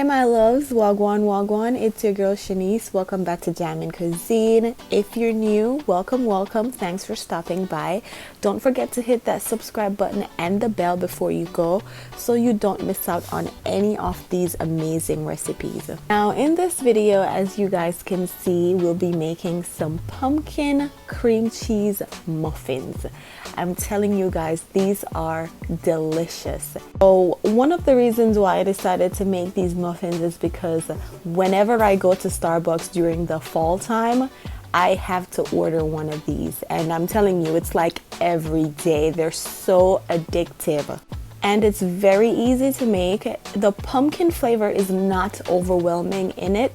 my loves, wagwan wagwan, it's your girl Shanice. Welcome back to Jamaican Cuisine. If you're new, welcome. Thanks for stopping by. Don't forget to hit that subscribe button and the bell before you go so you don't miss out on any of these amazing recipes. Now in this video, as you guys can see, we'll be making some pumpkin cream cheese muffins. I'm telling you guys, these are delicious. So one of the reasons why I decided to make these muffins is because whenever I go to Starbucks during the fall time, I have to order one of these, and I'm telling you, it's like every day. They're so addictive and it's very easy to make. The pumpkin flavor is not overwhelming in it.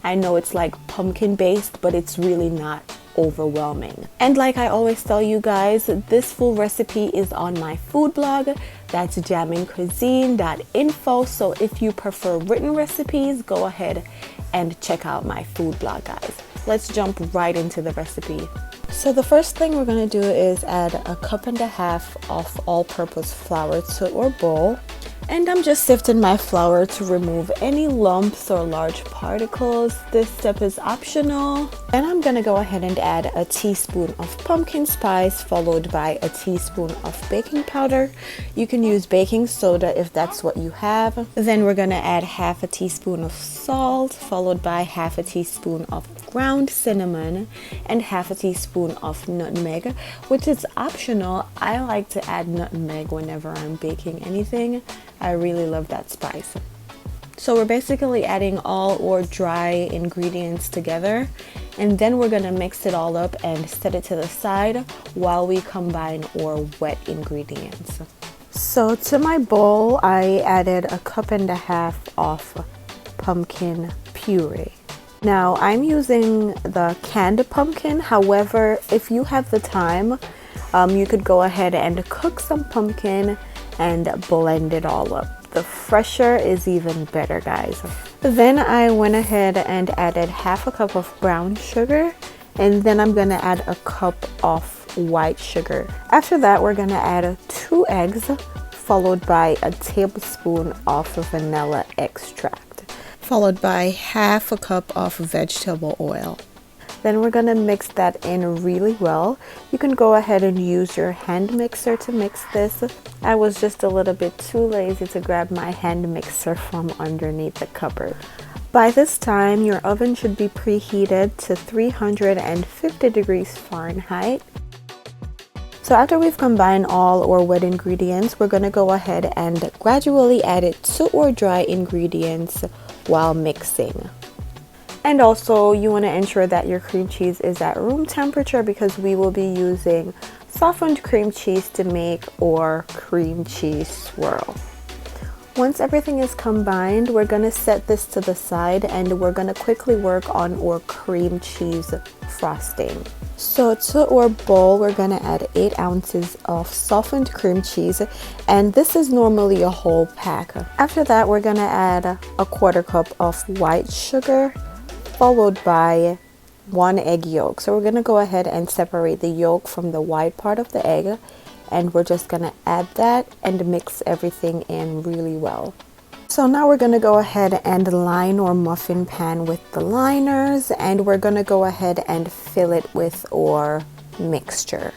I know it's like pumpkin based, but it's really not overwhelming. And like I always tell you guys, this full recipe is on my food blog. That's jamaicancuisine.info. So if you prefer written recipes, go ahead and check out my food blog, guys. Let's jump right into the recipe. So the first thing we're going to do is add 1.5 cups of all-purpose flour to our bowl. And I'm just sifting my flour to remove any lumps or large particles. This step is optional. Then I'm going to go ahead and add a teaspoon of pumpkin spice followed by a teaspoon of baking powder. You can use baking soda if that's what you have. Then we're going to add 1/2 teaspoon of salt followed by 1/2 teaspoon of ground cinnamon and 1/2 teaspoon of nutmeg, which is optional. I like to add nutmeg whenever I'm baking anything. I really love that spice. So we're basically adding all our dry ingredients together, and then we're gonna mix it all up and set it to the side while we combine our wet ingredients. So to my bowl, I added 1.5 cups of pumpkin puree. Now I'm using the canned pumpkin. However, if you have the time, you could go ahead and cook some pumpkin and blend it all up. The fresher is even better, guys. Then I went ahead and added 1/2 cup of brown sugar, and then I'm gonna add 1 cup of white sugar. After that, we're gonna add 2 eggs followed by a tablespoon of vanilla extract, followed by 1/2 cup of vegetable oil. Then we're gonna mix that in really well. You can go ahead and use your hand mixer to mix this. I was just a little bit too lazy to grab my hand mixer from underneath the cupboard. By this time, your oven should be preheated to 350 degrees Fahrenheit. So after we've combined all our wet ingredients, we're gonna go ahead and gradually add it to our dry ingredients while mixing. And also, you want to ensure that your cream cheese is at room temperature because we will be using softened cream cheese to make our cream cheese swirl. Once everything is combined, we're going to set this to the side and we're going to quickly work on our cream cheese frosting. So to our bowl, we're going to add 8 ounces of softened cream cheese, and this is normally a whole pack. After that, we're going to add 1/4 cup of white sugar, followed by 1 egg yolk. So we're gonna go ahead and separate the yolk from the white part of the egg, and we're just gonna add that and mix everything in really well. So now we're gonna go ahead and line our muffin pan with the liners, and we're gonna go ahead and fill it with our mixture.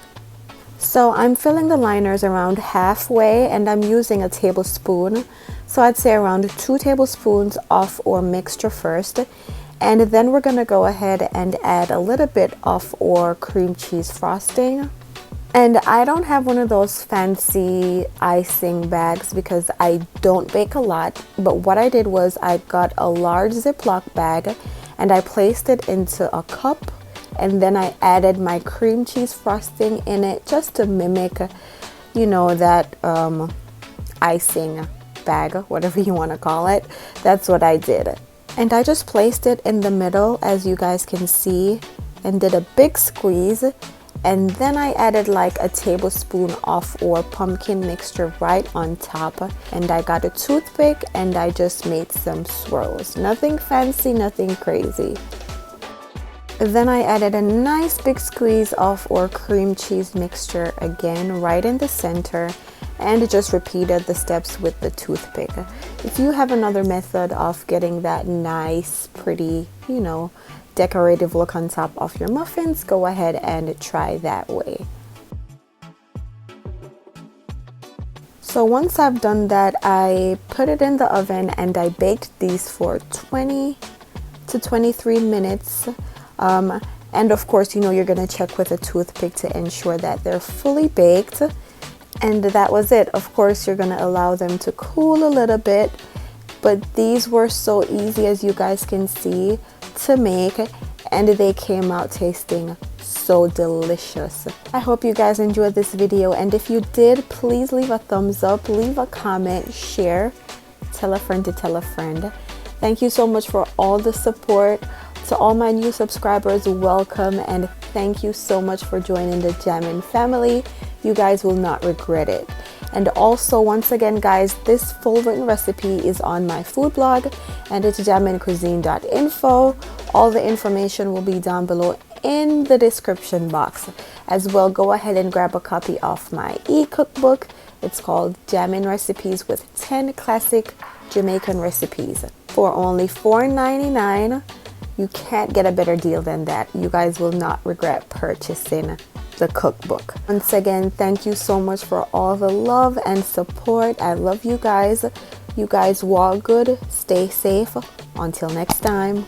So I'm filling the liners around halfway, and I'm using a tablespoon. So I'd say around 2 tablespoons of our mixture first. And then we're going to go ahead and add a little bit of our cream cheese frosting. And I don't have one of those fancy icing bags because I don't bake a lot. But what I did was I got a large Ziploc bag and I placed it into a cup. And then I added my cream cheese frosting in it just to mimic, you know, that icing bag, whatever you want to call it. That's what I did. And I just placed it in the middle, as you guys can see, and did a big squeeze. And then I added like a tablespoon of our pumpkin mixture right on top. And I got a toothpick and I just made some swirls. Nothing fancy, nothing crazy. Then I added a nice big squeeze of our cream cheese mixture again right in the center. and just repeated the steps with the toothpick. If you have another method of getting that nice, pretty, you know, decorative look on top of your muffins, go ahead and try that way. So once I've done that, I put it in the oven and I baked these for 20 to 23 minutes. And of course, you know, you're going to check with a toothpick to ensure that they're fully baked. And that was it. Of course, you're going to allow them to cool a little bit. But these were so easy, as you guys can see, to make. And they came out tasting so delicious. I hope you guys enjoyed this video, and if you did, please leave a thumbs up, leave a comment, share, tell a friend to tell a friend. Thank you so much for all the support. To all my new subscribers, welcome, and thank you so much for joining the Jammin' family. You guys will not regret it. And also, once again guys, this full written recipe is on my food blog, and it's jammincuisine.info. All the information will be down below in the description box. As well, go ahead and grab a copy of my e-cookbook. It's called Jammin' Recipes with 10 Classic Jamaican Recipes for only $4.99. You can't get a better deal than that. You guys will not regret purchasing the cookbook. Once again, thank you so much for all the love and support. I love you guys. You guys walk good, stay safe. Until next time.